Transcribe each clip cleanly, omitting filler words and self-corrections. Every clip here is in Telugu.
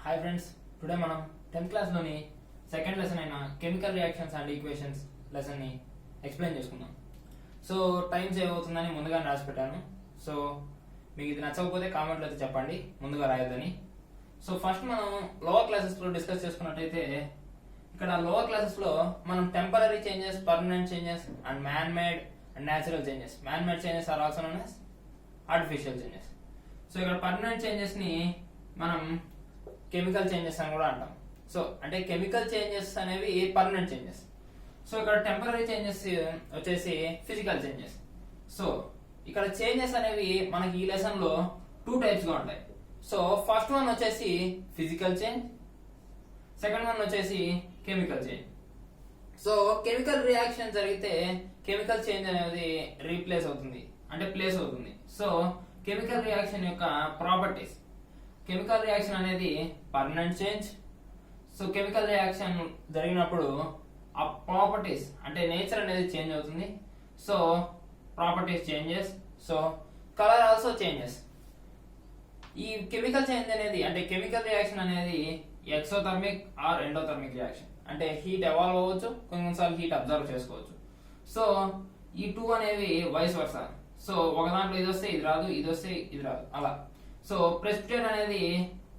హాయ్ ఫ్రెండ్స్, టుడే మనం 10th క్లాస్లోని సెకండ్ లెసన్ అయిన కెమికల్ రియాక్షన్స్ అండ్ ఈక్వేషన్స్ లెసన్ని ఎక్స్ప్లెయిన్ చేసుకుందాం. సో టైం సేవ్ అవుతుందని ముందుగా రాసి పెట్టాను. సో మీకు ఇది నచ్చకపోతే కామెంట్లో అయితే చెప్పండి, ముందుగా రాయొద్దని. సో ఫస్ట్ మనం లోవర్ క్లాసెస్లో డిస్కస్ చేసుకున్నట్టయితే ఇక్కడ లోవర్ క్లాసెస్లో మనం temporary changes, permanent changes and man made and natural changes. Man made changes are also known as artificial changes. So ఇక్కడ పర్మనెంట్ చేంజెస్ని మనం కెమికల్ చేంజెస్ అని కూడా అంటాం. సో అంటే కెమికల్ చేంజెస్ అనేవి పర్మనెంట్ చేంజెస్. సో ఇక్కడ టెంపరరీ చేంజెస్ వచ్చేసి ఫిజికల్ చేంజెస్. సో ఇక్కడ చేంజెస్ అనేవి మనకి ఈ లెసన్ లో 2 టైప్స్ గా ఉంటాయి. సో ఫస్ట్ వన్ వచ్చేసి ఫిజికల్ చేంజ్, సెకండ్ వన్ వచ్చేసి chemical change. So chemical reaction జరిగితే కెమికల్ చేంజ్ అనేది రీప్లేస్ అవుతుంది, అంటే ప్లేస్ అవుతుంది. సో కెమికల్ రియాక్షన్ యొక్క ప్రాపర్టీస్, కెమికల్ రియాక్షన్ అనేది permanent change. So chemical reaction జరిగినప్పుడు ఆ ప్రాపర్టీస్ అంటే నేచర్ అనేది చేంజ్ అవుతుంది. So properties changes, so colour also changes. ఈ కెమికల్ చేంజ్ అనేది అంటే కెమికల్ రియాక్షన్ అనేది ఎక్సోథర్మిక్ ఆర్ ఎండోథర్మిక్ రియాక్షన్. అంటే హీట్ ఎవాల్వ్ అవ్వచ్చు, కొన్నిసార్లు హీట్ అబ్జర్వ్ చేసుకోవచ్చు. సో ఈ 2 అనేవి వైస్ వర్సా. సో ఒక దాంట్లో ఇది వస్తే ఇది రాదు, ఇది వస్తే ఇది రాదు, అలా. సో ప్రెసిపిటేట్ అనేది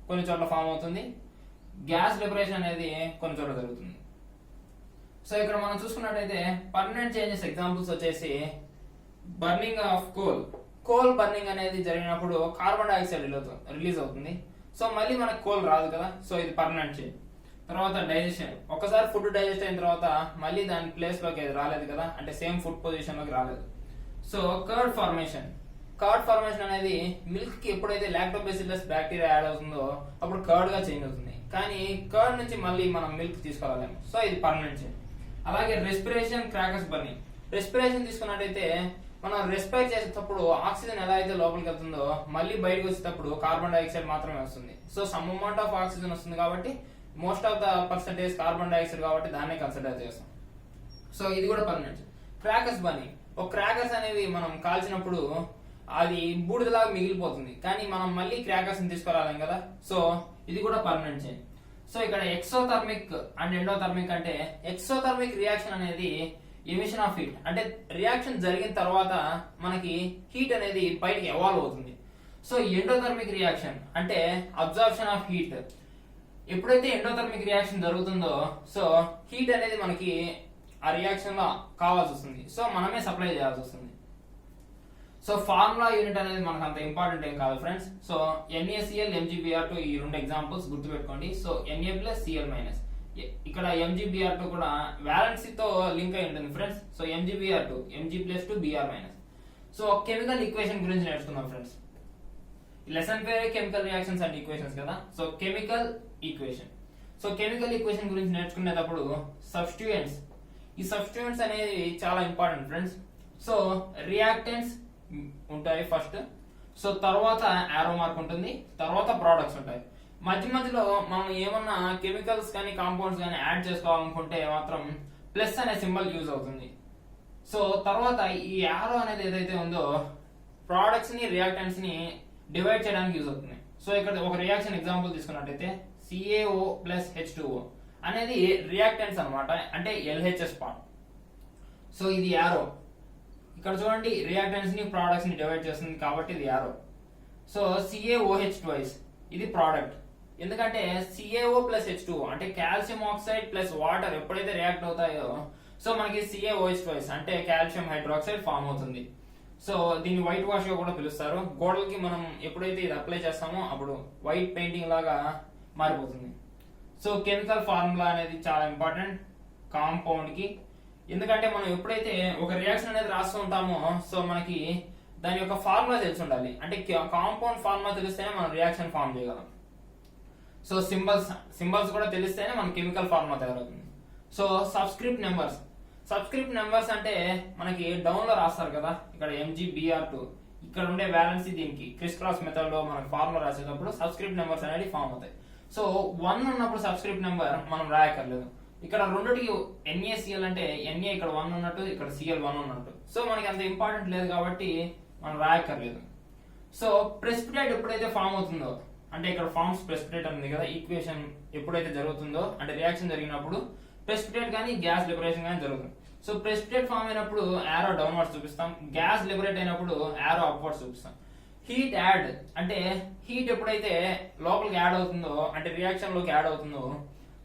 కొన్ని చోట్ల ఫామ్ అవుతుంది, గ్యాస్ లిబరేషన్ అనేది కొన్ని చోట్ల జరుగుతుంది. సో ఇక్కడ మనం చూసుకున్నట్టయితే పర్మనెంట్ చేంజెస్ ఎగ్జాంపుల్స్ వచ్చేసి బర్నింగ్ ఆఫ్ కోల్ బర్నింగ్ అనేది జరిగినప్పుడు కార్బన్ డైఆక్సైడ్ రిలీజ్ అవుతుంది. సో మళ్ళీ మనకు కోల్ రాదు కదా, సో ఇది పర్మనెంట్ చేంజ్. తర్వాత డైజెషన్, ఒకసారి ఫుడ్ డైజెస్ట్ అయిన తర్వాత మళ్ళీ దాని ప్లేస్ లోకి రాలేదు కదా, అంటే సేమ్ ఫుడ్ పొజిషన్ లోకి రాలేదు. సో కర్డ్ ఫార్మేషన్ అనేది మిల్క్ కి ఎప్పుడైతే లాక్టోబాసిల్లస్ బ్యాక్టీరియా యాడ్ అవుతుందో అప్పుడు కర్డ్ గా చేంజ్ అవుతుంది. కానీ కర్డ్ నుంచి మళ్ళీ మనం మిల్క్ తీసుకురాలేము. సో ఇది పర్మనెంట్ చేంజ్. అలాగే రెస్పిరేషన్, క్రాకర్స్ బర్నింగ్. రెస్పిరేషన్ తీసుకున్నట్టయితే మనం రెస్పైర్ చేసేటప్పుడు ఆక్సిజన్ ఎలా అయితే లోపలికి వెళ్తుందో మళ్ళీ బయటకు వచ్చేటప్పుడు కార్బన్ డైఆక్సైడ్ మాత్రమే వస్తుంది. So some amount of oxygen వస్తుంది కాబట్టి most of the percentage carbon dioxide కాబట్టి దాన్నే కన్సిడర్ చేస్తాం. సో ఇది కూడా పర్మనెంట్. క్రాకర్స్ బర్నింగ్, ఒక క్రాకర్స్ అనేవి మనం కాల్చినప్పుడు అది బూడిదలాగా మిగిలిపోతుంది, కానీ మనం మళ్ళీ క్రాకర్స్ ని తీసుకురాలేం కదా. సో ఇది కూడా పర్మనెంట్ చేంజ్. సో ఇక్కడ ఎక్సోథర్మిక్ అండ్ ఎండోథర్మిక్ అంటే ఎక్సోథర్మిక్ రియాక్షన్ అనేది ఎమిషన్ ఆఫ్ హీట్, అంటే రియాక్షన్ జరిగిన తర్వాత మనకి హీట్ అనేది బయటకి ఎవాల్వ్ అవుతుంది. సో ఎండోథర్మిక్ రియాక్షన్ అంటే అబ్జార్ప్షన్ ఆఫ్ హీట్. ఎప్పుడైతే ఎండోథర్మిక్ రియాక్షన్ జరుగుతుందో సో హీట్ అనేది మనకి ఆ రియాక్షన్ లో కావాల్సి వస్తుంది, సో మనమే సప్లై చేయాల్సి వస్తుంది. సో ఫార్ములా యూనిట్ అనేది మనకు అంత ఇంపార్టెంట్ ఏం కాదు ఫ్రెండ్స్. సో NaCl, MgBr2 ఈ 2 ఎగ్జాంపుల్స్ గుర్తుపెట్టుకోండి. So Na plus Cl minus, ఇక్కడ MgBr2 కూడా వ్యాలెన్సీ తో లింక్ అయి ఉంటుంది friends. So MgBr2, Mg+2 Br minus. So chemical equation గురించి నేర్చుకుందాం ఫ్రెండ్స్. ఈ లెసన్ పేరే కెమికల్ రియాక్షన్స్ అండ్ ఈక్వేషన్స్ కదా. So chemical equation. So chemical equation గురించి నేర్చుకునేటప్పుడు సబ్స్టిట్యూయెంట్స్, ఈ సబ్స్టిట్యూయెంట్స్ అనేది చాలా ఇంపార్టెంట్ ఫ్రెండ్స్. సో రియాక్టెంట్స్ ఉంటాయి ఫస్ట్, సో తర్వాత యారో మార్క్ ఉంటుంది, తర్వాత ప్రోడక్ట్స్ ఉంటాయి. మధ్యలో మనం ఏమన్నా కెమికల్స్ కానీ కాంపౌండ్స్ కానీ యాడ్ చేసుకోవాలనుకుంటే మాత్రం ప్లస్ అనే సింబల్ యూజ్ అవుతుంది. సో తర్వాత ఈ యారో అనేది ఏదైతే ఉందో ప్రోడక్ట్స్ ని రియాక్టెంట్స్ ని డివైడ్ చేయడానికి యూజ్ అవుతుంది. సో ఇక్కడ ఒక రియాక్షన్ ఎగ్జాంపుల్ తీసుకున్నట్టయితే CaO ప్లస్ H2O అనేది రియాక్టెంట్స్ అనమాట, అంటే LHS పార్ట్. సో ఇది యారో. ఇక్కడ చూడండి రియాక్టెంట్స్ ని ప్రొడక్ట్స్ ని డివైడ్ చేస్తుంది కాబట్టి ఇది యారో. సో CaOH ట్వైస్ ఇది ప్రోడక్ట్, ఎందుకంటే CaO ప్లస్ H2O అంటే కాల్షియం ఆక్సైడ్ ప్లస్ వాటర్ ఎప్పుడైతే రియాక్ట్ అవుతాయో సో మనకి CaOH ట్వైస్ అంటే కాల్షియం హైడ్రాక్సైడ్ ఫామ్ అవుతుంది. సో దీన్ని వైట్ వాష్ గా కూడా పిలుస్తారు. గోడలకి మనం ఎప్పుడైతే ఇది అప్లై చేస్తామో అప్పుడు వైట్ పెయింటింగ్ లాగా మారిపోతుంది. సో కెమికల్ ఫార్ములా అనేది చాలా ఇంపార్టెంట్ కాంపౌండ్ కి, ఎందుకంటే మనం ఎప్పుడైతే ఒక రియాక్షన్ అనేది రాస్తూ ఉంటామో సో మనకి దాని యొక్క ఫార్ములా తెలిసి ఉండాలి. అంటే కాంపౌండ్ ఫార్ములా తెలిస్తేనే మనం రియాక్షన్ ఫార్మ్ చేయగలం. సో సింబల్స్ కూడా తెలిస్తేనే మన కెమికల్ ఫార్ములా తయారవుతుంది. సో సబ్స్క్రిప్ట్ నెంబర్స్ అంటే మనకి డౌన్ లో రాస్తారు కదా, ఇక్కడ MgBr2 ఇక్కడ ఉండే వ్యాలెన్సీ దీనికి క్రిస్ క్రాస్ మెథడ్ లో మనకి ఫార్ములా రాసేటప్పుడు సబ్స్క్రిప్ట్ నెంబర్స్ అనేది ఫామ్ అవుతాయి. సో 1 ఉన్నప్పుడు సబ్స్క్రిప్ట్ నెంబర్ మనం రాయక్కర్లేదు. ఇక్కడ రెండుటికి NaCl అంటే Na ఇక్కడ 1 ఉన్నట్టు, ఇక్కడ Cl 1 ఉన్నట్టు. సో మనకి అంత ఇంపార్టెంట్ లేదు కాబట్టి మనం రాయక్కర్లేదు. సో ప్రెసిపిటేట్ ఎప్పుడైతే ఫామ్ అవుతుందో అంటే ఇక్కడ ఫార్మ్స్ ప్రెసిపిటేట్ ఉంది కదా, ఈక్వేషన్ ఎప్పుడైతే జరుగుతుందో అంటే రియాక్షన్ జరిగినప్పుడు ప్రెసిపిటేట్ కానీ గ్యాస్ లిబరేషన్ కానీ జరుగుతుంది. సో ప్రెసిపిటేట్ ఫామ్ అయినప్పుడు యారో డౌన్వర్డ్స్ చూపిస్తాం, గ్యాస్ లిబరేట్ అయినప్పుడు యారో అప్వర్డ్స్ చూపిస్తాం. హీట్ యాడ్ అంటే హీట్ ఎప్పుడైతే లోపలికి యాడ్ అవుతుందో అంటే రియాక్షన్ లోకి యాడ్ అవుతుందో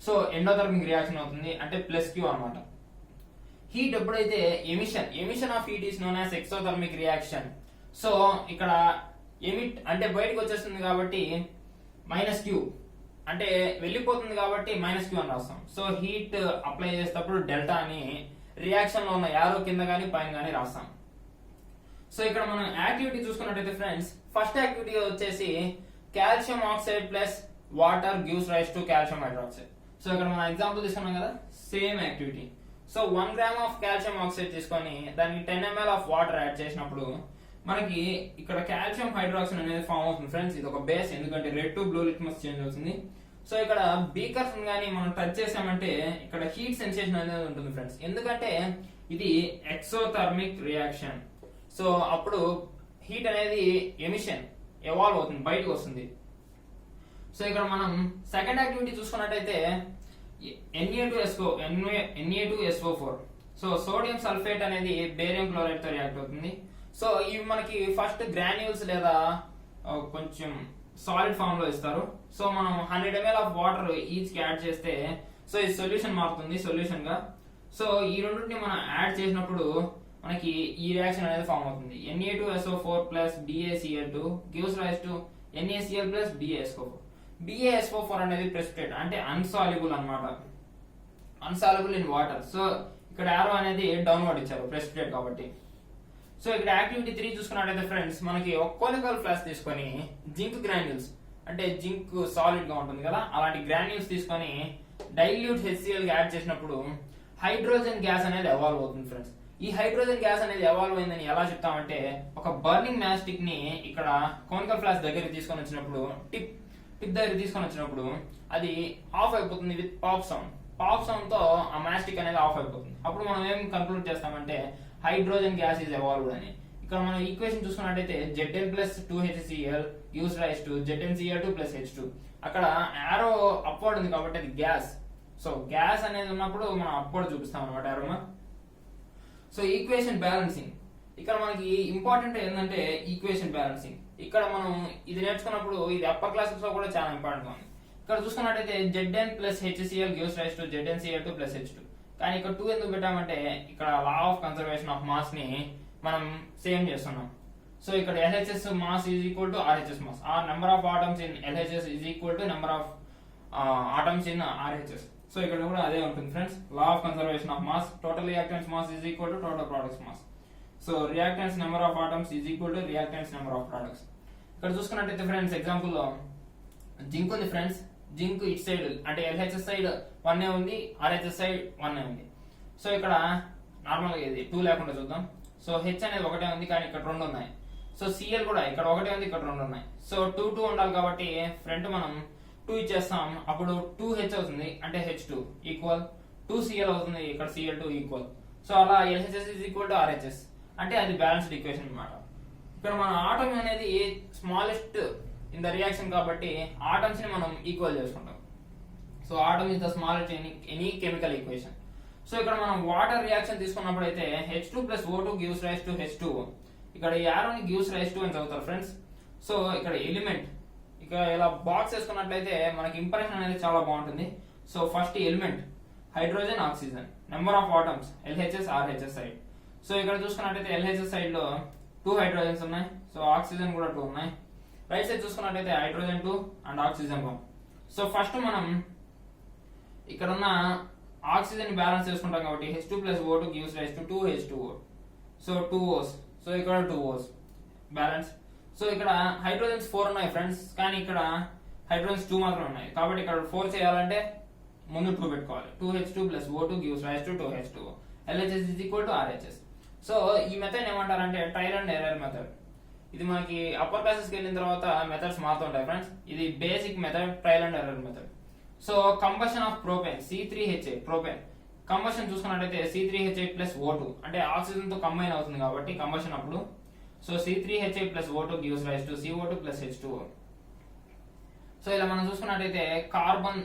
సో ఎండోథర్మిక్ రియాక్షన్ అవుతుంది అంటే ప్లస్ క్యూ అనమాట. హీట్ ఎప్పుడైతే emission of heat is known as exothermic reaction. So ఇక్కడ ఎమిట్ అంటే బయటకు వచ్చేస్తుంది కాబట్టి మైనస్ క్యూ, అంటే వెళ్ళిపోతుంది కాబట్టి మైనస్ క్యూ అని రాస్తాం. సో హీట్ అప్లై చేసేటప్పుడు డెల్టా అని రియాక్షన్ లో ఉన్న యారో కింద కానీ పైన కానీ రాస్తాం. సో ఇక్కడ మనం యాక్టివిటీ చూసుకున్నట్టయితే ఫ్రెండ్స్, ఫస్ట్ యాక్టివిటీ వచ్చేసి calcium oxide plus water gives rise to calcium hydroxide. So ఇక్కడ మనం ఎగ్జాంపుల్ తీసుకున్నాం కదా, same activity. So 1 gram of calcium oxide తీసుకొని దానికి 10 ml ఆఫ్ వాటర్ యాడ్ చేసినప్పుడు మనకి ఇక్కడ కాల్షియం హైడ్రాక్సైడ్ అనేది ఫామ్ అవుతుంది ఫ్రెండ్స్. ఇది ఒక బేస్, ఎందుకంటే red to blue litmus change అవుతుంది. సో ఇక్కడ బీకర్స్ కానీ మనం టచ్ చేసామంటే ఇక్కడ హీట్ సెన్సేషన్ అనేది ఉంటుంది ఫ్రెండ్స్, ఎందుకంటే ఇది ఎక్సోథర్మిక్ రియాక్షన్. సో అప్పుడు హీట్ అనేది ఎవాల్వ్ అవుతుంది, బయటకు వస్తుంది. సో ఇక్కడ మనం సెకండ్ యాక్టివిటీ చూసుకున్నట్టయితే Na2SO4. సో సోడియం సల్ఫేట్ అనేది బేరియం క్లోరైడ్ తో రియాక్ట్ అవుతుంది. సో ఇవి మనకి ఫస్ట్ గ్రాన్యూల్స్ లేదా కొంచెం సాలిడ్ ఫామ్ లో ఇస్తారు. సో మనం 100 ml ఆఫ్ వాటర్ ఈచ్ కి యాడ్ చేస్తే సో ఈ సొల్యూషన్ మారుతుంది సొల్యూషన్ గా. సో ఈ రెండింటిని మనం యాడ్ చేసినప్పుడు మనకి ఈ రియాక్షన్ అనేది ఫామ్ అవుతుంది. Na2SO4 plus BaCl2 gives rise to NaCl plus BaSO4. BaSO4 అనేది ప్రెసిపిటేట్ అంటే అన్సాల్యుబుల్ అన్నమాట, అన్సాల్యుబుల్ ఇన్ వాటర్. సో ఇక్కడ యారో అనేది డౌన్వర్డ్ ఇచ్చారు ప్రెసిపిటేట్ కాబట్టి. సో ఇక్కడ యాక్టివిటీ 3 చూసుకున్నట్టయితే ఫ్రెండ్స్, మనకి ఒక కోనికల్ ఫ్లాస్క్ తీసుకొని జింక్ గ్రాన్యూల్స్ అంటే జింక్ సాలిడ్ గా ఉంటుంది కదా, అలాంటి గ్రాన్యూల్స్ తీసుకొని డైల్యూట్ HCl యాడ్ చేసినప్పుడు హైడ్రోజన్ గ్యాస్ అనేది ఎవాల్వ్ అవుతుంది ఫ్రెండ్స్. ఈ హైడ్రోజన్ గ్యాస్ అనేది ఎవాల్వ్ అయిందని ఎలా చెప్తామంటే, ఒక బర్నింగ్ మ్యాచ్ స్టిక్ ని ఇక్కడ కోనికల్ ఫ్లాస్క్ దగ్గర తీసుకొని వచ్చినప్పుడు టిప్ దగ్గర తీసుకొని వచ్చినప్పుడు అది ఆఫ్ అయిపోతుంది విత్ పాప్ సౌండ్ తో ఆ మ్యాచ్ స్టిక్ అనేది ఆఫ్ అయిపోతుంది. అప్పుడు మనం ఏం కన్క్లూడ్ చేస్తామంటే హైడ్రోజన్ గ్యాస్ ఈజ్ ఎవాల్వ్డ్ అని. ఇక్కడ మనం ఈక్వేషన్ చూసుకున్నట్టయితే Zn plus 2HCl gives rise to ZnCl2 plus H2. అక్కడ యారో అప్వర్డ్ ఉంది కాబట్టి అది గ్యాస్. సో గ్యాస్ అనేది ఉన్నప్పుడు మనం అప్వర్డ్ చూపిస్తాం అనమాట యారో. సో ఈక్వేషన్ బ్యాలెన్సింగ్ ఇక్కడ మనకి ఇంపార్టెంట్ ఏంటంటే ఈక్వేషన్ బ్యాలెన్సింగ్. ఇక్కడ మనం ఇది నేర్చుకున్నప్పుడు ఇది అప్పర్ క్లాసెస్ లో కూడా చాలా ఇంపార్టెంట్ ఉంది. ఇక్కడ చూసుకున్నట్టయితే Zn plus HCl gives rise to ZnCl2 plus H2. కానీ ఇక్కడ 2 ఎందుకు పెట్టామంటే ఇక్కడ law of conservation of mass ని మనం సేమ్ చేస్తున్నాం. సో ఇక్కడ LHS mass is equal to RHS mass, or number of atoms in LHS is equal to number of atoms in RHS. So ఇక్కడ కూడా అదే ఉంటుంది friends, law of conservation of mass. Total reactants mass is equal to total products mass. So reactants number of atoms is equal to reactants number of products. ఇక్కడ చూసుకున్నట్టయితే ఫ్రెండ్స్ ఎగ్జాంపుల్ లో జింక్ ఉంది ఫ్రెండ్స్, జింక్ ఇట్ సైడ్ అంటే LHS సైడ్ 1 ఉంది, RHS సైడ్ 1 ఉంది. సో ఇక్కడ నార్మల్ గా ఇది 2 లేకుండా చూద్దాం. సో H అనేది 1 ఉంది కానీ ఇక్కడ 2 ఉన్నాయి. సో Cl కూడా ఇక్కడ 1 ఉంది, ఇక్కడ 2 ఉన్నాయి. సో 2 ఉండాలి కాబట్టి ఫ్రంట్ మనం 2 ఇచ్చేస్తాం, అప్పుడు 2H అవుతుంది అంటే H2 ఈక్వల్ 2Cl అవుతుంది, ఇక్కడ Cl2 ఈక్వల్. సో అలా LHS is equal to RHS అంటే అది బ్యాలెన్స్డ్ ఈక్వేషన్ అన్నమాట. ఇక్కడ మన ఆటమ్ అనేది స్మాలెస్ట్ ఇన్ ద రియాక్షన్ కాబట్టి ఆటమ్స్ ని మనం ఈక్వల్ చేసుకుంటాం. So atom is the smallest in any chemical equation. So ఇక్కడ మనం వాటర్ రియాక్షన్ తీసుకున్నప్పుడు అయితే H2 plus O2 gives rise to H2. ఇక్కడ యారోని గివ్స్ రైస్ టు అని చదువుతారు ఫ్రెండ్స్. సో ఇక్కడ ఎలిమెంట్ ఇక్కడ ఇలా బాక్స్ వేసుకున్నట్లయితే మనకి ఇంప్రెషన్ అనేది చాలా బాగుంటుంది. So first element hydrogen oxygen, number of atoms LHS RHS side. So ఇక్కడ చూసుకున్నట్లయితే LHS సైడ్ లో 2 హైడ్రోజన్స్ ఉన్నాయి, సో ఆక్సిజన్ కూడా 2 ఉన్నాయి. రైట్ సైడ్ చూసుకున్నట్లయితే hydrogen 2 and oxygen 1. So first మనం ఇక్కడ ఉన్న ఆక్సిజన్ బ్యాలెన్స్ చేసుకుంటాం కాబట్టి H2 plus O2 gives rise to 2H2O. So 2 O's, so ఇక్కడ 2 O's బ్యాలెన్స్. సో ఇక్కడ హైడ్రోజన్స్ 4 ఉన్నాయి ఫ్రెండ్స్, కానీ ఇక్కడ హైడ్రోజన్స్ 2 మాత్రం ఉన్నాయి కాబట్టి ఇక్కడ 4 చేయాలంటే ముందు 2 పెట్టుకోవాలి. 2H2 plus O2 gives rise to 2H2O. LHS is equal to RHS. So ఈ మెథడ్ ఏమంటారంటే ట్రయల్ అండ్ ఎర్రర్ మెథడ్. ఇది మనకి అప్పర్ క్లాసెస్ కి వెళ్ళిన తర్వాత మెథడ్స్ మారుతుంటాయి ఫ్రెండ్స్. ఇది basic method, trial and error method. So combustion of propane C3H8 propane combustion చూసుకున్నట్టయితే C3H8 ప్లస్ O2 అంటే ఆక్సిజన్ తో కంబైన్ అవుతుంది కాబట్టి కంబషన్ అప్పుడు. So C3H8 plus O2 gives rise to CO2 plus H2O. So ఇలా మనం చూసుకున్నట్టయితే కార్బన్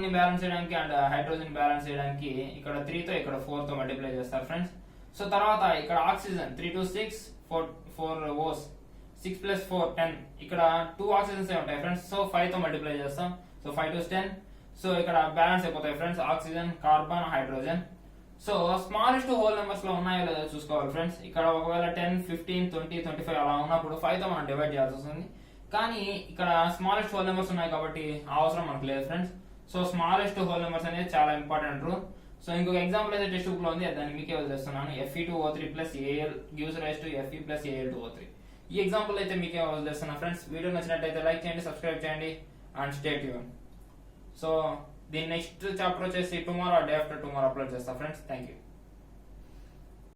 ని బ్యాలెన్స్ చేయడానికి అండ్ హైడ్రోజన్ బ్యాలెన్స్ చేయడానికి ఇక్కడ 3 తో ఇక్కడ 4 తో మల్టిప్లై చేస్తారు ఫ్రెండ్స్. సో తర్వాత ఇక్కడ ఆక్సిజన్ 3 to 6 4 ఓస్ 6 plus 4 10 ఇక్కడ 2 ఆక్సిజన్స్ ఉంటాయి ఫ్రెండ్స్. సో 5 తో మల్టిప్లై చేస్తాం. So 5 to 10. సో ఇక్కడ బ్యాలెన్స్ అయిపోతాయి friends, oxygen, carbon, hydrogen. So smallest whole numbers లో ఉన్నాయో లేదో చూసుకోవాలి ఫ్రెండ్స్. ఇక్కడ ఒకవేళ 10 15 20 25 అలా ఉన్నప్పుడు 5 తో మనం డివైడ్ చేయాల్సి వస్తుంది. కానీ ఇక్కడ స్మాలెస్ట్ హోల్ నెంబర్స్ ఉన్నాయి కాబట్టి ఆ అవసరం మనకు లేదు friends. So smallest whole numbers అనేది చాలా ఇంపార్టెంట్ రూల్. సో ఇంకొక ఎగ్జాంపుల్ అయితే టెక్స్ట్ బుక్ లో ఉంది, దాన్ని మీకే వదిలేస్తున్నాను. Fe2O3 plus Al gives rise to Fe plus Al2O3. ఈ ఎగ్జాంపుల్ అయితే మీకే వదిలేస్తున్నా ఫ్రెండ్స్. వీడియో నచ్చినట్టయితే లైక్ చేయండి, సబ్స్క్రైబ్ చేయండి అండ్ స్టే ట్యూన్. సో దీని నెక్స్ట్ చాప్టర్ వచ్చేసి tomorrow day after tomorrow upload చేస్తా ఫ్రెండ్స్. Thank you.